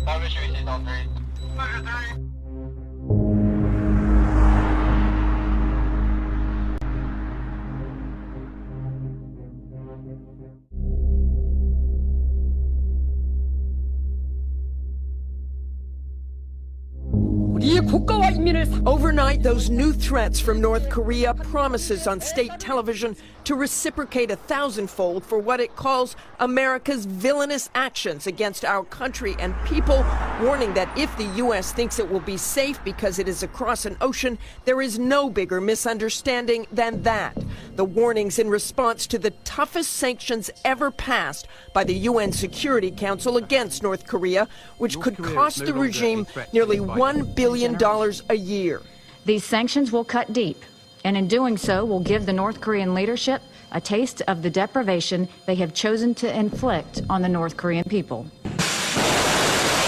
WC's on 3. Roger 3. Overnight, those new threats from North Korea, promises on state television to reciprocate 1,000-fold for what it calls America's villainous actions against our country and people, warning that if the U.S. thinks it will be safe because it is across an ocean, there is no bigger misunderstanding than that. The warnings in response to the toughest sanctions ever passed by the UN Security Council against North Korea, which could cost the regime nearly $1 billion a year. These sanctions will cut deep, and in doing so will give the North Korean leadership a taste of the deprivation they have chosen to inflict on the North Korean people.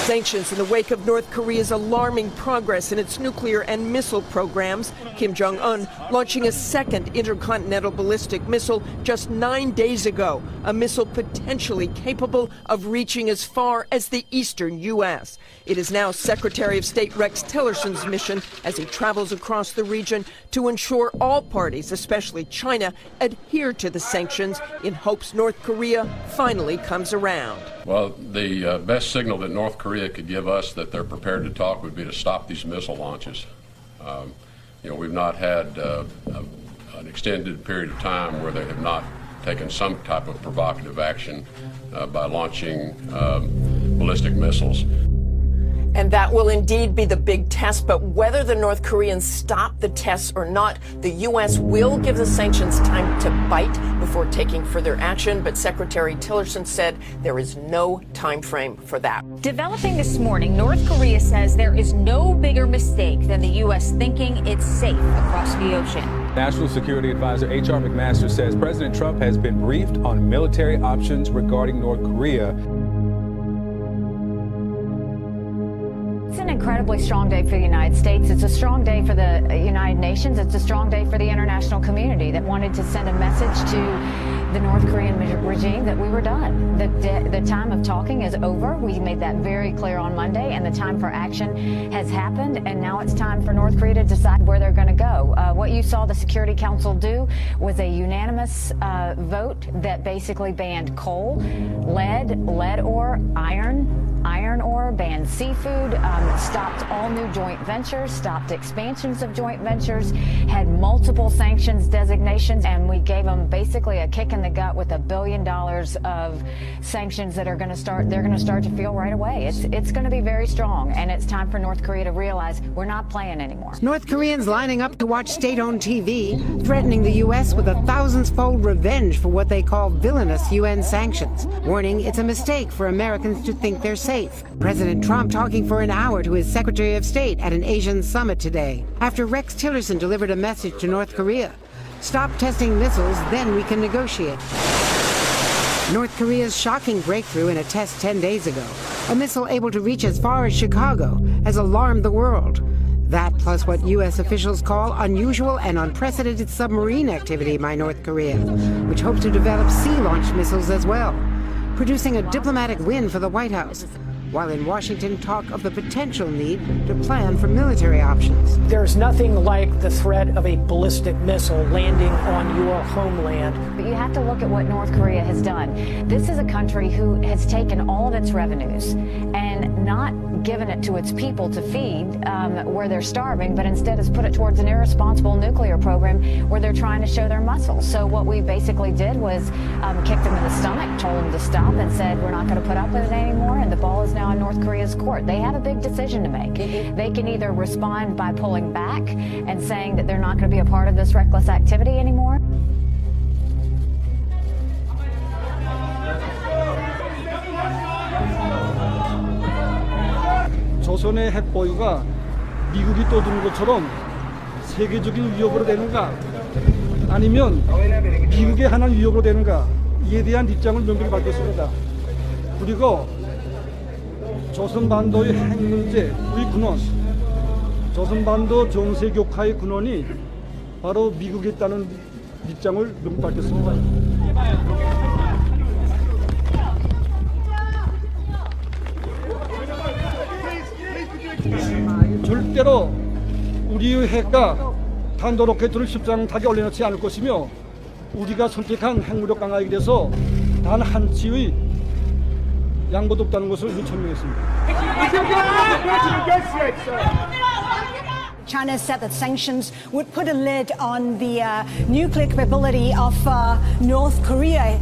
Sanctions in the wake of North Korea's alarming progress in its nuclear and missile programs. Kim Jong-un launching a second intercontinental ballistic missile just 9 days ago, a missile potentially capable of reaching as far as the eastern U.S. It is now Secretary of State Rex Tillerson's mission as he travels across the region to ensure all parties, especially China, adhere to the sanctions in hopes North Korea finally comes around. Well, the best signal that North Korea could give us that they're prepared to talk would be to stop these missile launches. We've not had an extended period of time where they have not taken some type of provocative action by launching ballistic missiles. And that will indeed be the big test, but whether the North Koreans stop the tests or not, the U.S. will give the sanctions time to bite before taking further action, but Secretary Tillerson said there is no time frame for that. Developing this morning, North Korea says there is no bigger mistake than the U.S. thinking it's safe across the ocean. National Security Advisor H.R. McMaster says President Trump has been briefed on military options regarding North Korea. It's an incredibly strong day for the United States. It's a strong day for the United Nations. It's a strong day for the international community that wanted to send a message to the North Korean regime that we were done. The time of talking is over. We made that very clear on Monday, and the time for action has happened, and now it's time for North Korea to decide where they're going to go. What you saw the Security Council do was a unanimous vote that basically banned coal, lead ore, iron ore, banned seafood, stopped all new joint ventures, stopped expansions of joint ventures, had multiple sanctions designations, and we gave them basically a kick in the gut with $1 billion of sanctions that are going to start. They're going to start to feel right away. It's going to be very strong, and it's time for North Korea to realize we're not playing anymore. North Koreans lining up to watch state-owned TV, threatening the U.S. with 1,000-fold revenge for what they call villainous UN sanctions, warning it's a mistake for Americans to think they're safe. President Trump talking for an hour to his Secretary of State at an Asian summit today, after Rex Tillerson delivered a message to North Korea. Stop testing missiles, then we can negotiate. North Korea's shocking breakthrough in a test 10 days ago, a missile able to reach as far as Chicago, has alarmed the world. That plus what U.S. officials call unusual and unprecedented submarine activity by North Korea, which hopes to develop sea-launched missiles as well, producing a diplomatic win for the White House, while in Washington talk of the potential need to plan for military options. There's nothing like the threat of a ballistic missile landing on your homeland. But you have to look at what North Korea has done. This is a country who has taken all of its revenues and not given it to its people to feed where they're starving, but instead has put it towards an irresponsible nuclear program where they're trying to show their muscle. So what we basically did was kicked them in the stomach, told them to stop, and said we're not going to put up with it anymore, and the ball is now in North Korea's court. They have a big decision to make. They can either respond by pulling back and saying that they're not going to be a part of this reckless activity anymore. 조선의 핵 보유가 미국이 떠드는 것처럼 세계적인 위협으로 되는가, 아니면 미국의 하나의 위협으로 되는가, 이에 대한 입장을 명백히 밝혔습니다. 그리고 조선반도의 핵 문제, 우리 근원, 조선반도 정세 격화의 근원이 바로 미국에 있다는 입장을 명백히 밝혔습니다. 절대로 우리의 핵과 탄도 로켓을 십장 타게 올려놓지 않을 것이며 우리가 선택한 핵무력 강화에 대해서 단 한치의 양보도 없다는 것을 천명했습니다. China said that sanctions would put a lid on the nuclear capability of North Korea.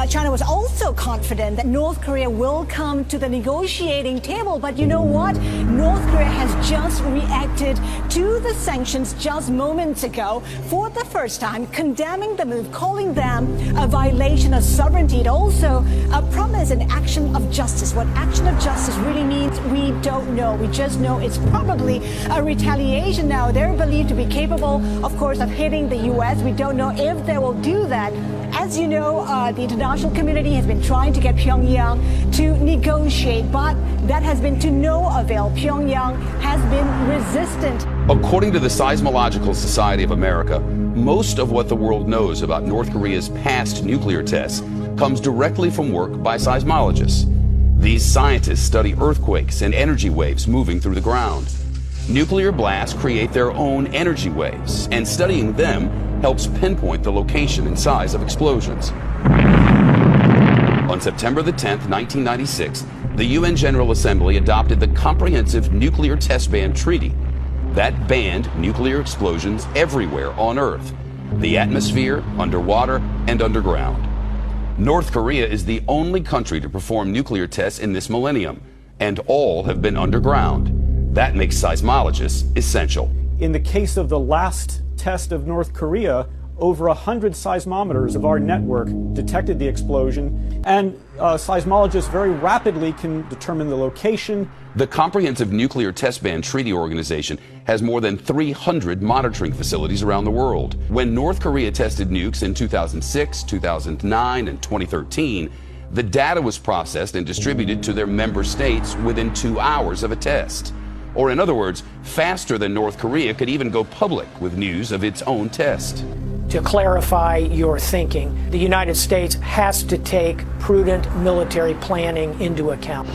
China was also confident that North Korea will come to the negotiating table. But you know what? North Korea has just reacted to the sanctions just moments ago for the first time, condemning the move, calling them a violation of sovereignty. It also promised an action of justice. What action of justice really means, we don't know. We just know it's probably a retaliation. Now, they're believed to be capable, of course, of hitting the U.S. We don't know if they will do that. As you know, the international community has been trying to get Pyongyang to negotiate, but that has been to no avail. Pyongyang has been resistant. According to the Seismological Society of America, most of what the world knows about North Korea's past nuclear tests comes directly from work by seismologists. These scientists study earthquakes and energy waves moving through the ground. Nuclear blasts create their own energy waves, and studying them helps pinpoint the location and size of explosions. On September the 10th, 1996, the UN General Assembly adopted the Comprehensive Nuclear Test Ban Treaty. That banned nuclear explosions everywhere on Earth, the atmosphere, underwater, and underground. North Korea is the only country to perform nuclear tests in this millennium, and all have been underground. That makes seismologists essential. In the case of the last test of North Korea, over 100 seismometers of our network detected the explosion, and seismologists very rapidly can determine the location. The Comprehensive Nuclear Test Ban Treaty Organization has more than 300 monitoring facilities around the world. When North Korea tested nukes in 2006, 2009, and 2013, the data was processed and distributed to their member states within 2 hours of a test. Or in other words, faster than North Korea could even go public with news of its own test. To clarify your thinking, the United States has to take prudent military planning into account.